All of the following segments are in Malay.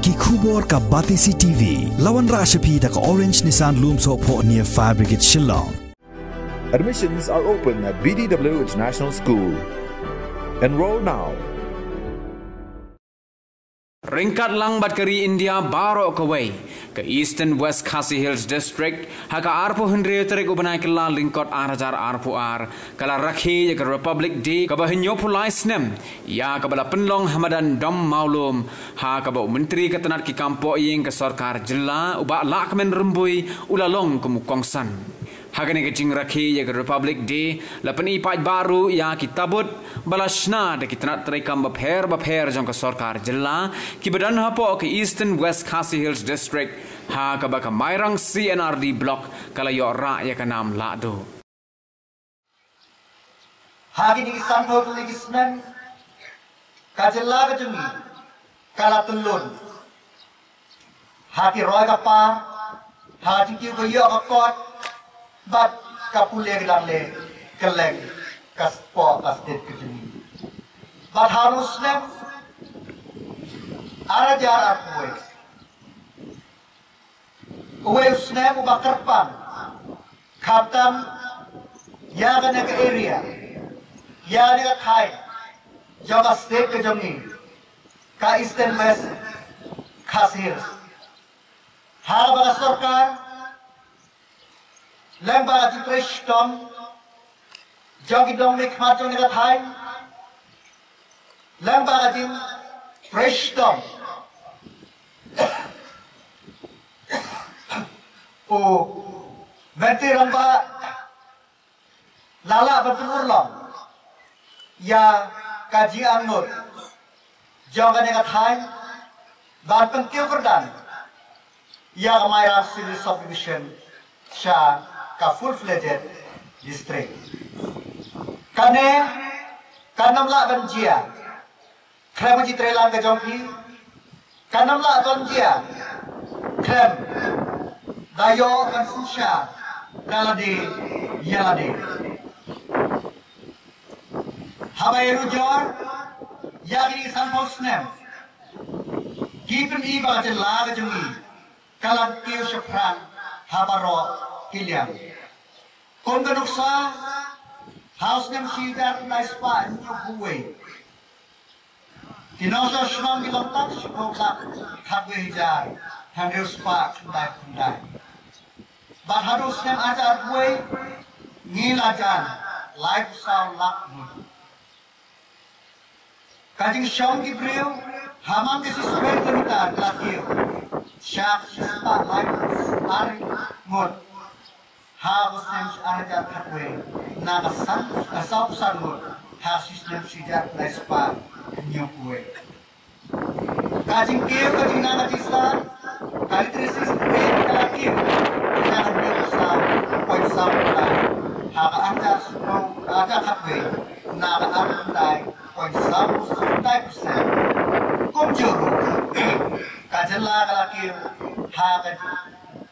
ki khubor ka Batisi TV lawan rashapi da ka Orange Nissan Loom so pho near Fire Brigade Shillong. Admissions are open at BDW International School. Enroll now. Ringkat lang bat kari India baro kawai ke Eastern West Khasi Hills District haka arpo hundre tarik ubanai kala lingkot arajar arpo kala Rakhe ke Republic Day ke bahinyo pulai Snem ya ke bala penlong Hamadan Dom Maulum ha ke menteri ketenat ki kampo ying ke sarkar jilla uba lak men rembui ulalong ke mukongsan. Hagane ke jing Rakhe ke Republic Day lapan ipai baru ya kitabut balasna de kitnat trekam bapher jong ke sarkar jilla ki badan hapo ke Eastern West Khasi Hills District ha ka baka mairang CNRD block kala yo ra ya kanam la do hagi ni santo ni Snem ka jilla ka jumi kala tulun hagi roy ka pa hagi ki ko yo ka kot bat kapule gdale keleng kaspo kastet kejuni bat harus Snem arajar aku uwe Snem ubakarpan kaptam ya gana ke area ya ni ka khai jaga state kejuni ka Eastern West Khasi Hills har bala sarkar Lembah di Preston, jauh dong mek macam ni katai. Lembah di Preston, oh, nanti ramba lala bertelur long, ya kaji angut, jauh ni katai, dan pentiu kerdan, ya kemai civil subdivision, sya ka full-fledged district. Kane kanam la banjia. Krem ji trelang ke jongpi. Kanam la banjia. Krem dayo kan susha dalade yalade. Habai rujor yagini sanpo Snem. Gipen iba ke la ke jongi. Kalam kiu syafran habaro kiliang. Kung ganuksa, house ng sidar na ispa niyo buwe. Kinosa sinong gilangtak, sipokak, kagwe hijar, hanggang spa, kunday. But harus ng ajar buwe, ngilajan, lifestyle lakmud. Kajing siyong gibriw, hamang kasi 20 kilometer lakiw. Siya sispa, lifestyle mud. Harus nem ajar kakwe nagasan asal sangut hasis nem sijak lespa nyokwe kajing keu kajing nagajisan kali trisis pet kalakir nagan nyoksa poin sampai haga ajar snow ajar kakwe naga amtai poin sampai persen kumjuru kajela kalakir haga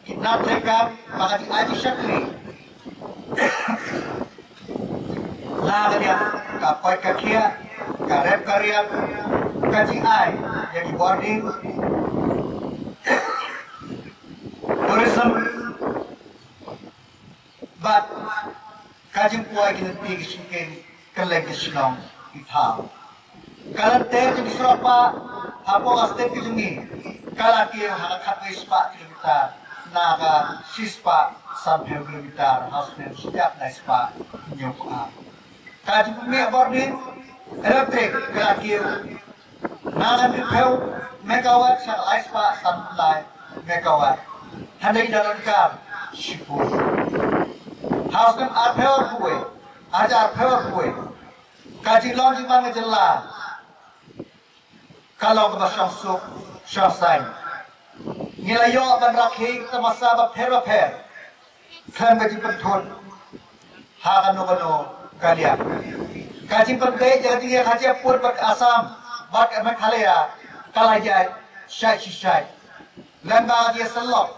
Kitna mereka maka diaji syakli lah dia kapai kakia karep karya kaji ai jadi boarding tourism but kaji puai kita tinggi sikit kelek Shillong itau kalau ter jadi serapa apa aste kijungi kalau kia hakat wispa kilometer naga sispa sampai kilometer hasilnya setiap naispa nyokap. Kaji bumi boarding elektrik kelakir naga ripeu megawatt sa naispa sampai megawatt. Handai dalam kar sipu. Hasilnya arpeur buwe, ajar arpeur buwe. Kaji longi mana jelas. Kalau kita syamsuk syamsain. Nilayo ban Rakhe kita masa bapher Krem kaji penton hagano kalia kaji pente jadi kaji pur bat Asam bat Meghalaya kalaya shai lamba dia selok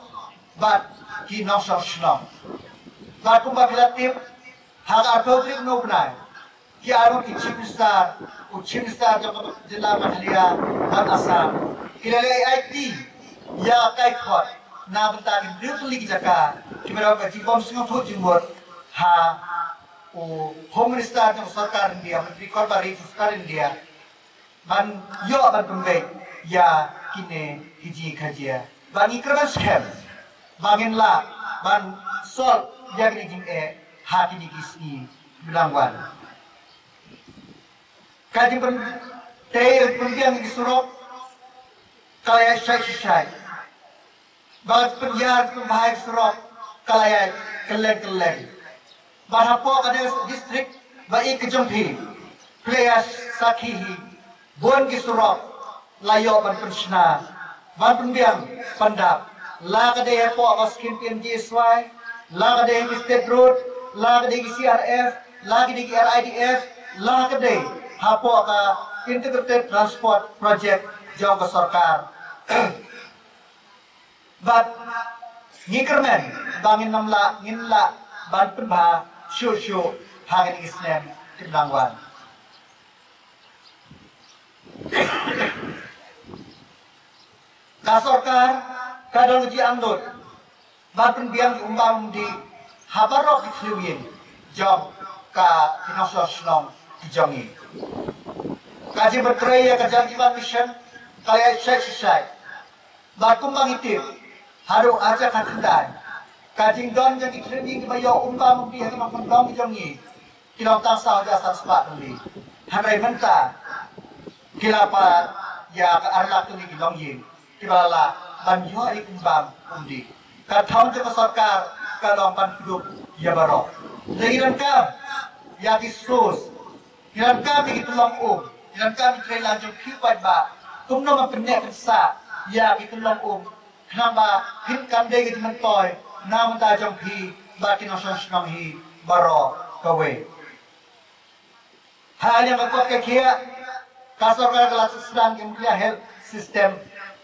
bat ki nosor shnong bat kumba filatif haga togrik no bnai ki aru ki chimstar jab jilla Meghalaya bat Asam kilala IT ya kai khot na benta ki bil li jaka kimera ba ji bom singa tho jimot ha o home minister ng sarkar India menteri korbari sarkar India ban yo ban pembe ya kine hiji khajia ban ikrana scam bangin la ban sol ya ni jing ha kini kisni bilangwan kaji pen te pembiang di surok kalaya syai bang penjar bahai surok kalaya keleng Bahapo kada distrik bai kejongpi playas sakhihi bon gisurok layo ban pensna ban pembiang pandap la kada hepo waskin PMG swai la kada state road la kada CRF la kada RIDF la kada hapo ka integrated transport project jong ka sarkar but ngikermen bangin namla nginla ban penba Shushu hari ini Snem Kedangwan. Kasorkar kadang uji andut, bahkan biang umbang di habarok di Kliwin, Jong ka Kinosos di Jongi. Kaji berkerja kejanjian mission kaya syai, bahkan mengitir haru aja katindai. Kajing don yang dikelilingi bayo umpam di hati makan dong jongi kilau tasau jasa sepat ni hamrai menta kilapa ya ke arlak tu ni kilong yin kilala banyo ari umpam undi katong ke sarkar kalong pan hidup ya barok lagi lengkap ya disus lengkap di tulong lengkap di trailer jo kipat ba tumno mapenek sa ya di tulong kenapa hinkan degi mentoy nam ta jong phi ba kin osan snong hi baro kawe hal yang aku kia kasar kala sedang kemudian health system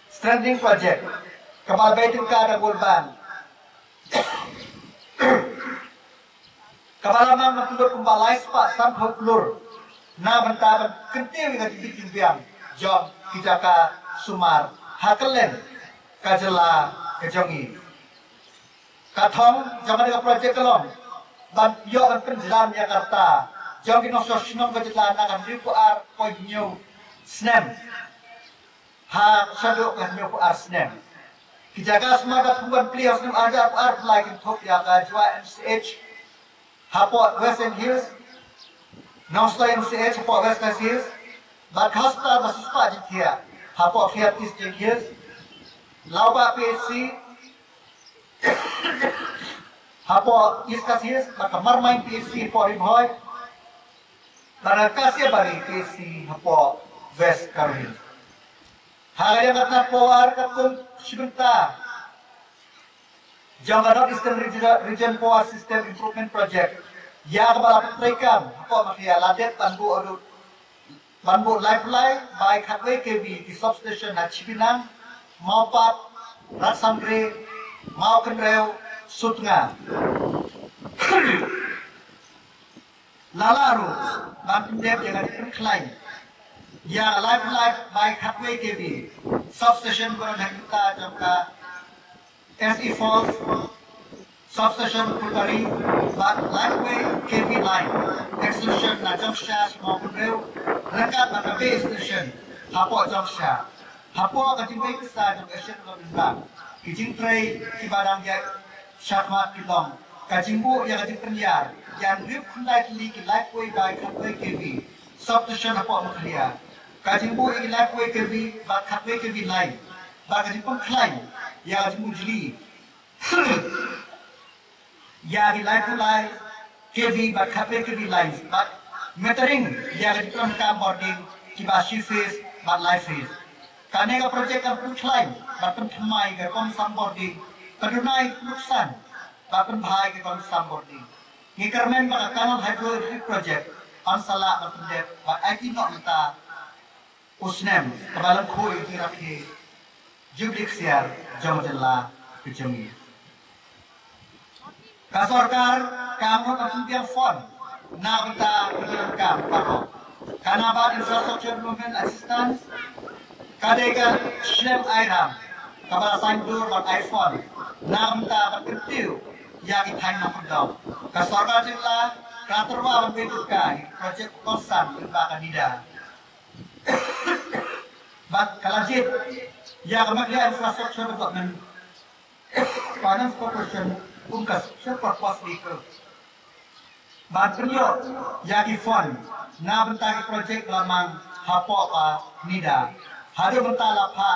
strengthening project kepala baitin ka ada golban kepala mang matulur kumbalai spa sam khoklur na banta kentiu ga titik biang jong kijaka sumar hakelen kajela kejongi Katong jangan dengan projek kelom, ban yo kan penjalan Jakarta, jangan kita sosnong berjalan akan ribu new Snem, ha saduk kan new Snem. Kijaga semua kat pilihan Snem ada lagi top ya jua MCH, hapot Western Hills, Nostra MCH hapot Western Hills, ban hasta masih sepat jitia, hapot East Hills, Lauba PSC. Hapo iskasias maka marmain PSC po rimhoy Barakasya bari PSC hapo West Karhil Hagaya katna po arkatun shibunta Janganot Eastern Region Power System Improvement Project Ya kabala petrikam hapo makia ladet banbu lifeline by Katwe KV di substation na Chibinang Maupat Rasamgre mau kenreu sutnga lalaru bantu dep yang ada klaim ya live by Katwe TV substation koran kita jamka SE Falls substation Pulpari live KV line extension na jamsha mau kenreu rekat na base station hapo jamsha hapo katimbai kesa jam action lebih Kijing tray kibarang ya syakmat kilong kajingbu yang ada penyiar yang rip kundai kili ki lifeway by Katwe KV substation apa maklia kajingbu yang lifeway KV by Katwe KV line ba kajingpun klaim yang kajingbu jeli yang lifeway KV by Katwe KV line but metering yang kajingpun boarding kiba surface by life phase Kane ka project ang klaim batang thamai ka kon sambording padunai nuksan batang bhai ka kon sambording ni karmen ba kanal hydroelectric project ansala batang det ba IT no anta usnem kabalang khoi ki rakhe jublik siar jamdalla kichami ka sarkar kamot ang tiang fund na anta kam paro kana ba infrastructure development assistance kadega Snem Iram kabala sandur ban iPhone namta ban ketiu yang itai na perdau ka sarga jilla ka terwa ban beduka projek kosan ba kanida ban kalajit yang kemudian infrastruktur development finance corporation ungkas purpose vehicle ban penyo yang fund na bentang projek lamang hapo pa nida hadu bentala pa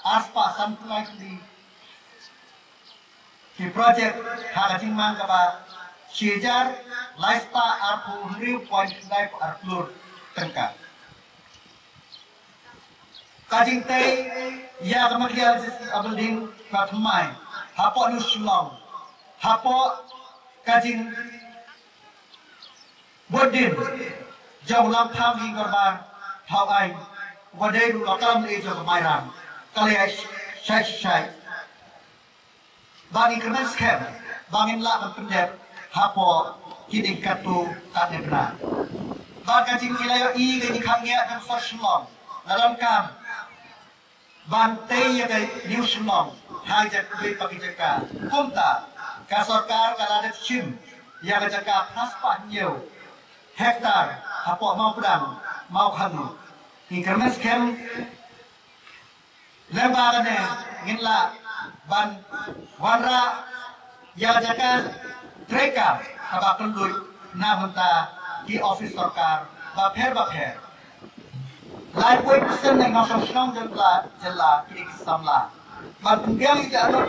aspa sampai di projek hagajing mangga ba Shijar Laista Arpu Riu Point Life Arplur Tengka Kajing Tei Ya kemudian building Katmai Hapo Nusulong Hapo Kajing Bodin Jong Lampang Hinggarbar Hawai Wadai Lokam Ejo Kemairam Kaliai Syai Bagi kerana skem, bangin lah berpendek, hapo kini katu tak benar. Bagi jing wilayah ini kami akan first-long dalam kam, bantai yang new selong, hajat beri bagi jaga, kumta, kasorkar kaladat sim, yang jaga praspah nyew, hektar, hapo mau pedang, mau kanu. Ini kerana skem, lembaga nginlah ban wanra yang jaga mereka kabak kendui na hunta di office sarkar bapher lai koi persen yang nasab senang jela kiri kisamla ban pendiang itu anu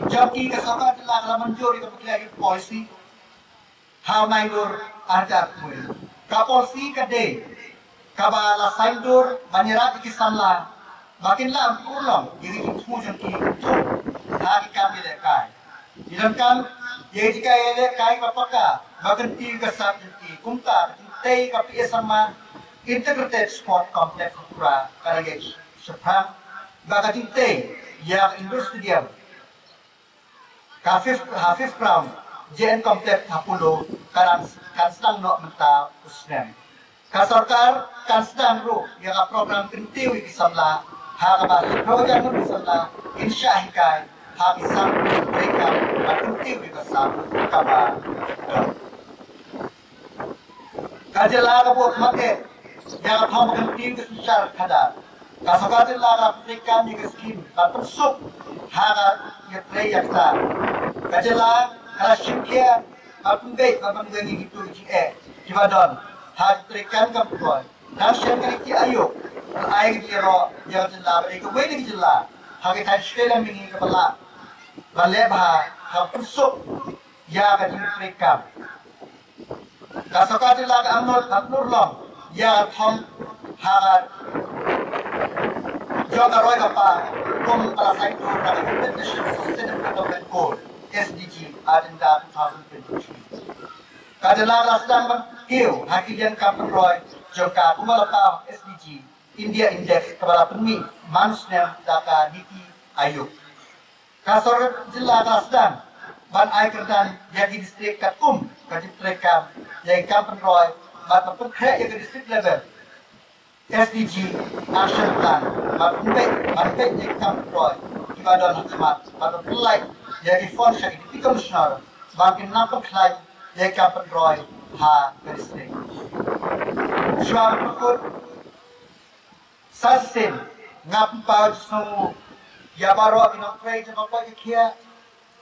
jaki kesakar jela dalam menjuri kemudian polisi how naidur ajar kue kapolisi kade kabala saindur banyerat kisamla Makinlah ulang diri itu jangki itu hari kami lekai. Dilangkan ye jika ye lekai bapaka makin tiga sab jangki kumta tei kapi sama integrated sport complex pura karage sepang bakatin tei yang industrial hafif ground JN complex hapulo kan sedang nok menta Snem. Kasarkar kan sedang ru yang program kentiwi kisamla Hagabat program misalnya insya hikai habisam mereka berkutik di besar kabar. Kajilah kabut mate yang kamu kenting kesar kadar. Kajilah mereka di keskim berpusuk hagat yang kita. Kajilah kasimkia berpunggai itu di badan hal terikan kampung. Nasihat ini ayuk. Air jero yang jelas, itu boleh jelas. Hari tadi sekarang ini kepala balik bah, hapusuk ya kan mereka. Kasar jelas amnur long ya thom harat. Jong aroi apa? Kum perasaan itu dari International Sustainable Development Goal (SDG) Agenda 2023. Kajilah sedang berkiu hakian kampung roy jangka kumalapau SDG. India Index kepada pemi manusia data Niti Ayuk. Kasar Jilla Rasdan, ban air kerdan yang di distrik Katum, kajib rekam yang Kampung Roy, ban memperkaya yang di distrik level. SDG Action Plan, ban pembek yang Kampung Roy, Ibadan Hakimat, ban memperlai yang di Fonsha Deputy Commissioner, ban kenapa kelai yang Kampung Roy ha ke distrik. Suara berikut Sasin ngapau semua ya baru kita try je apa je kia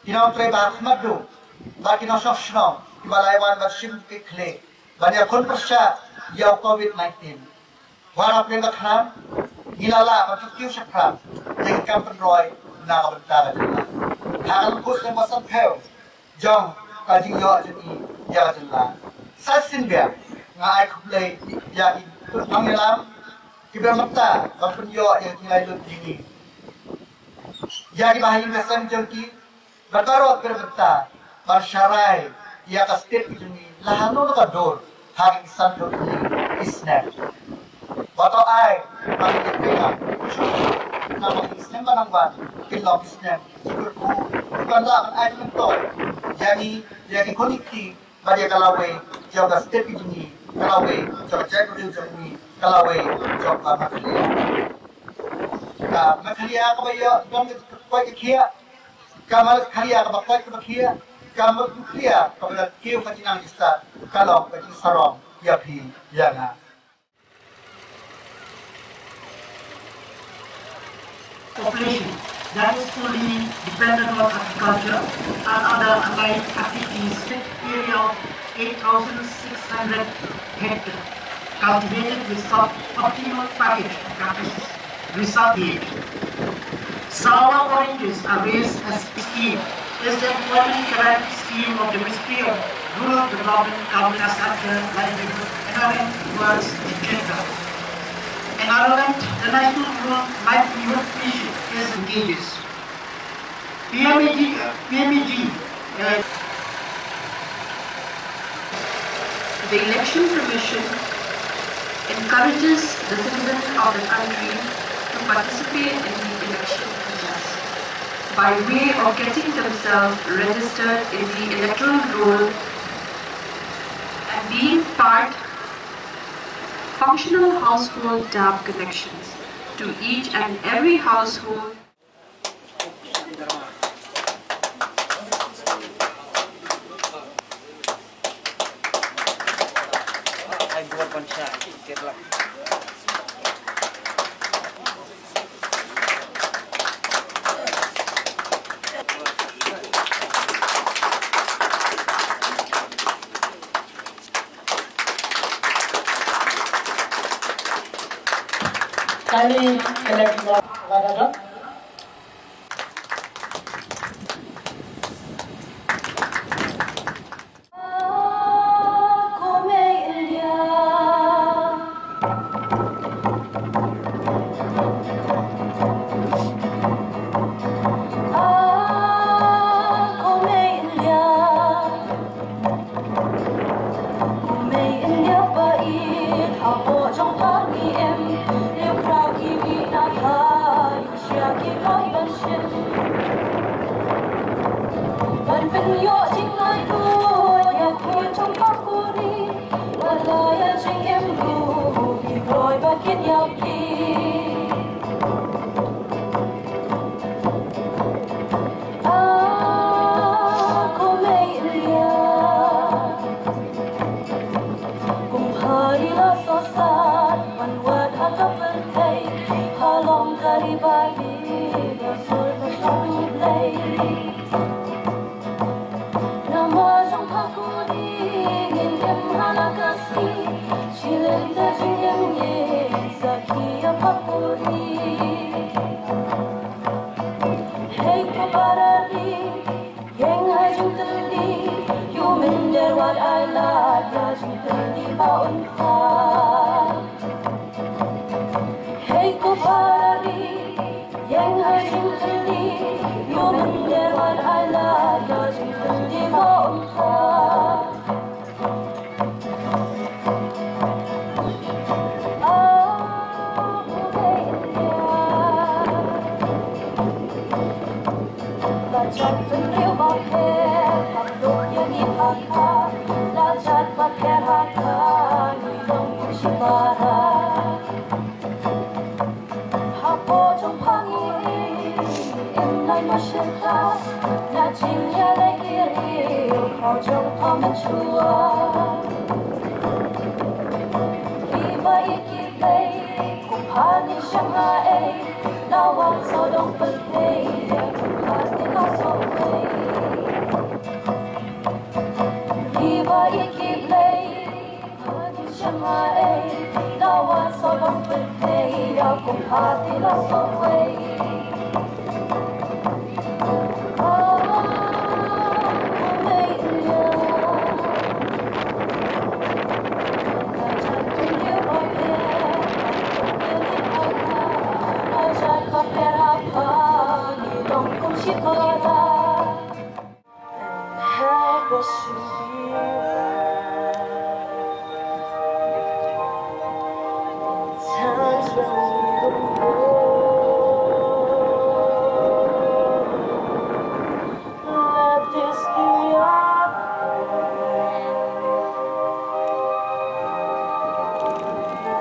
kita try bahas madu bagi kita sosno di balaiwan bersim kekle banyak kon persya ya COVID-19 warap yang kekham nilala bagi kiu sakram yang Kampung Roy na bentar hal kus yang pasal pel Jong kaji yo jadi ya jelas Sasin dia ngai kuplay ya itu pangelam kita mata berpenyo yang tinggal di sini. Jadi bahagian besar jangki bertarot bermata bersyarai ia kastet ini lahanu tu kador hari kisan tu ini Snem. Batu ai bagi kita nama Snem banangwan kilom Snem seperti bukan lah ai mentor. Jadi konekti bagi kalawai jauh kastet ini kalawai jauh jadi Kalaway job Makalia. Makalia Kabaya, don't quite here. Kamal Kalia Kabakai Kabakia, Kamal Kukia, Kabala Kio Katinangista, Kalong, Sarong, Yapi, Yana. Population that is fully dependent on agriculture and other allied activities, area of 8,600 hectares, cultivated with optimal package practices, result yield. Sour oranges are raised as scheme is the employment guarantee scheme of the Ministry of Rural Development, Government Agriculture, Livelihood, Environment, Works, etc. Environment, the National Rural Livelihood Mission is engages. PMED, the Election Commission encourages the citizens of the country to participate in the election process by way of getting themselves registered in the electoral roll and being part functional household tap connections to each and every household. Kindly collect your Ragaja.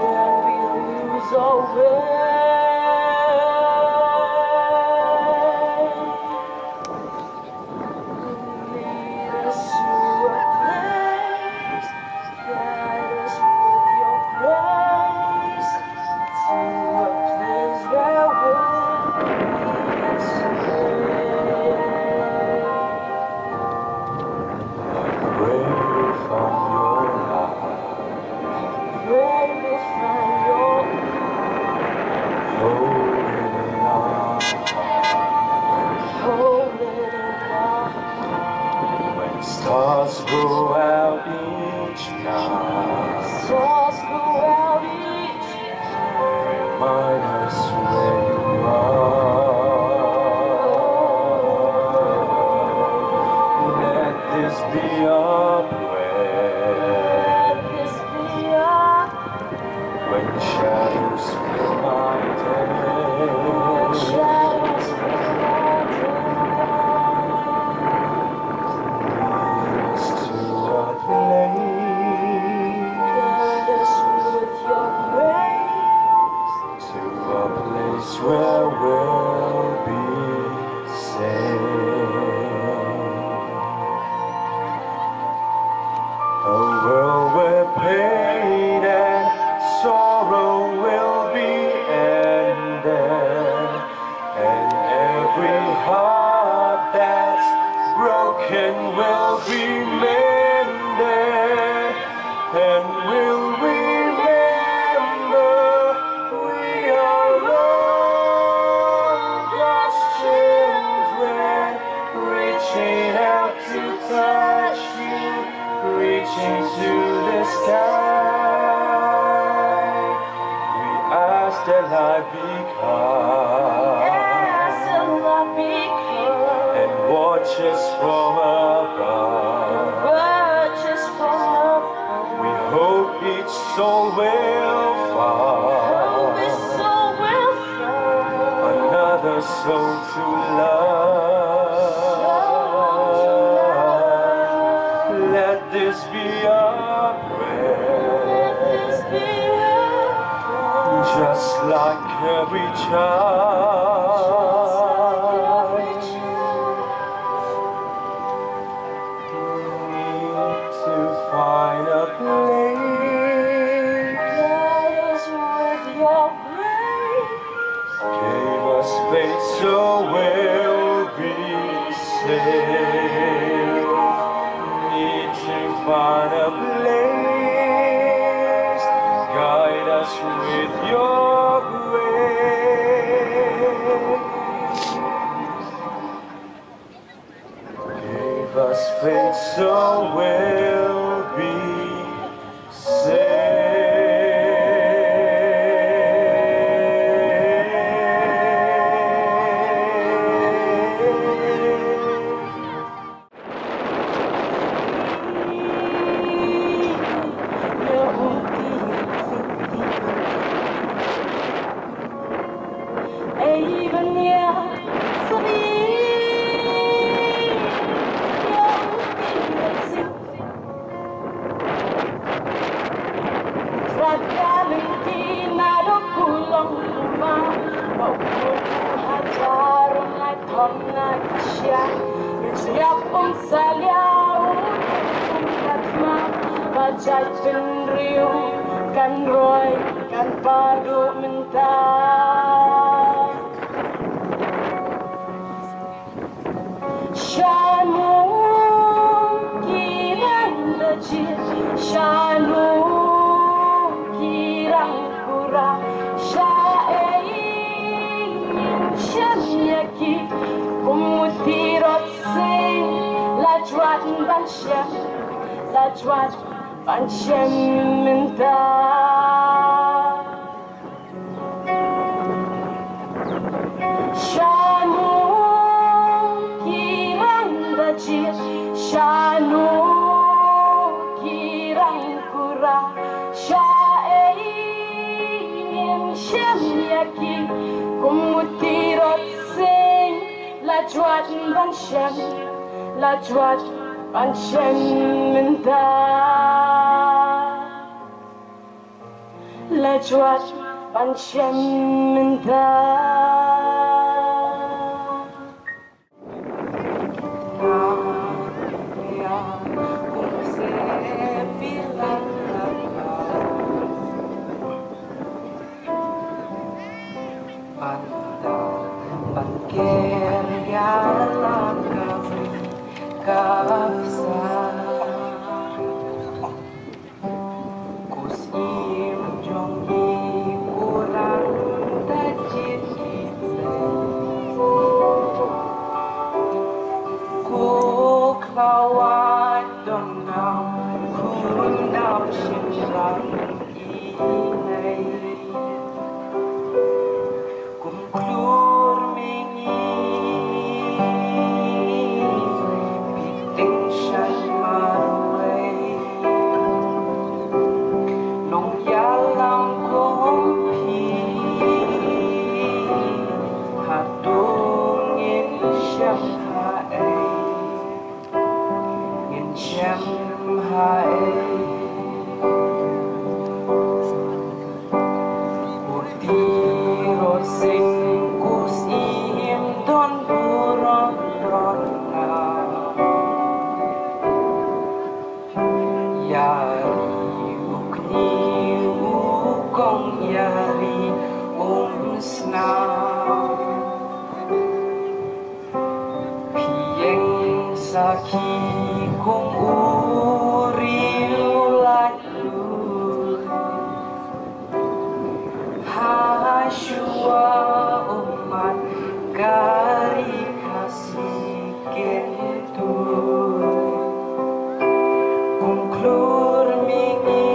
When we a place where we'll be safe. A world where pain and sorrow will be ended, and every heart that's broken will be mended, and we'll remember we are all God's children, reaching out to touch you, reaching to the sky. We ask that life be kind, and watch us from above. We hope each soul will find another soul to love. Let this be our prayer, just like every child. Need to find a place. Gave us faith so we'll be safe. Need to find a place. Guide us with your grace. Gave us faith so we'll be safe. Kan roy kan padu mentah Shanu kirang lejit Shanu kirang kurang Syain syamyaki Kumutirot sing Lajwat ban syam Lajwat ban syam mentah Shanu kirang lejit Shanu kirang kurang Syain syamyaki Kumutirot sing Lajwat ban syam Lajwat ban syam mentah Lajwat ban syam mentah Shine. sing kus im don buron ron na yari ukni ukong yari sna pieng saki kong uri lalu Hashua umat kari kasih kentu Kungklur mingi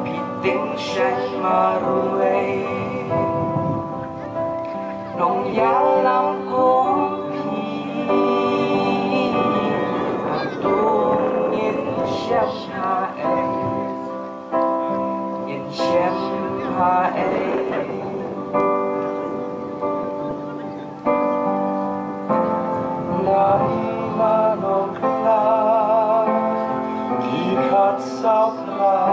Piting shan maruay Nong yalam kumpi Atung yin siyam hae Shem hae Nai manok la Di kat sao pra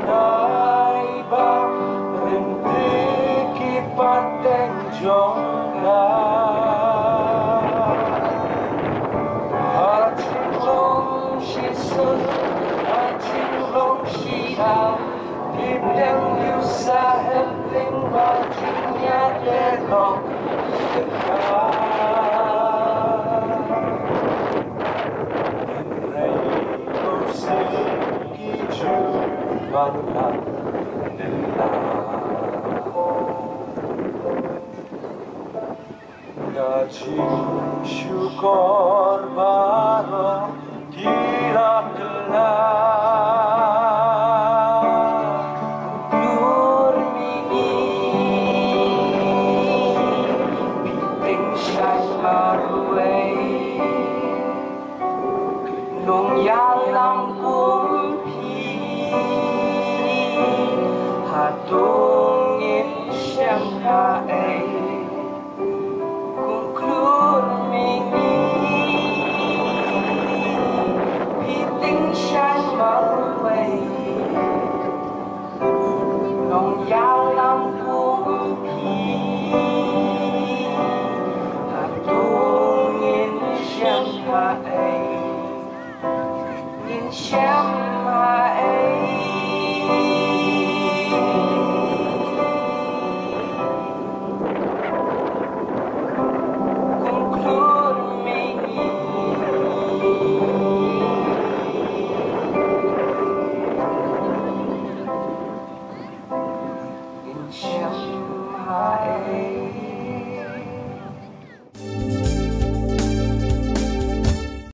Nai ba rinti ki pateng jong ka Haching long shi sun Long she out, deep down you side, thing watching ya dead long. Rainbow silky June, Manla, Gaching shukor baro, tirakla. Nong yalam kumpi Hatung in siyam hae Kung klur mingi Piting siyang maruay Nong yalam kumpi Hatung in siyam hae Shem conclude me in Shem